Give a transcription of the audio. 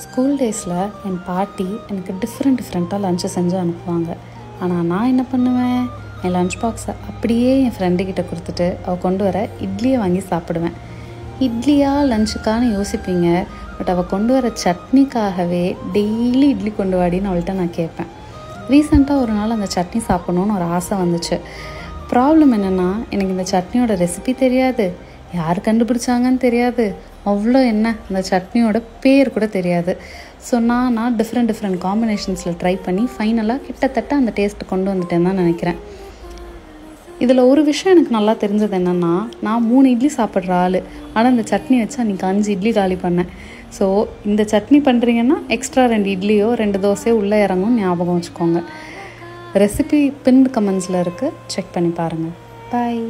School டேஸில் என் பாட்டி எனக்கு டிஃப்ரெண்ட்டாக லஞ்சு செஞ்சு அனுப்புவாங்க. ஆனால் நான் என்ன பண்ணுவேன், என் லஞ்ச் பாக்ஸை அப்படியே என் ஃப்ரெண்டுக்கிட்ட கொடுத்துட்டு அவள் கொண்டு வர இட்லியை வாங்கி சாப்பிடுவேன். இட்லியா லஞ்சுக்கான்னு யோசிப்பீங்க, பட் அவள் கொண்டு வர சட்னிக்காகவே டெய்லி இட்லி கொண்டு வாடின்னு அவள்கிட்ட நான் கேட்பேன். ரீசெண்டாக ஒரு நாள் அந்த சட்னி சாப்பிட்ணுன்னு ஒரு ஆசை வந்துச்சு. ப்ராப்ளம் என்னென்னா, எனக்கு இந்த சட்னியோட ரெசிபி தெரியாது, யார் கண்டுபிடிச்சாங்கன்னு தெரியாது, அவ்வளோ என்ன அந்த சட்னியோட பேர் கூட தெரியாது. ஸோ நான் டிஃப்ரெண்ட் காம்பினேஷன்ஸில் ட்ரை பண்ணி ஃபைனலாக கிட்டத்தட்ட அந்த டேஸ்ட்டு கொண்டு வந்துட்டேன்னு தான் நினைக்கிறேன். இதில் ஒரு விஷயம் எனக்கு நல்லா தெரிஞ்சது என்னென்னா, நான் 3 இட்லி சாப்பிட்ற ஆள், ஆனால் இந்த சட்னி வச்சு அன்றைக்கி 5 இட்லி காலி பண்ணேன். ஸோ இந்த சட்னி பண்ணுறீங்கன்னா எக்ஸ்ட்ரா 2 இட்லியோ 2 தோசையோ உள்ளே இறங்கும், ஞாபகம் வச்சுக்கோங்க. ரெசிபி பின் கமெண்ட்ஸில் இருக்குது, செக் பண்ணி பாருங்கள். பாய்.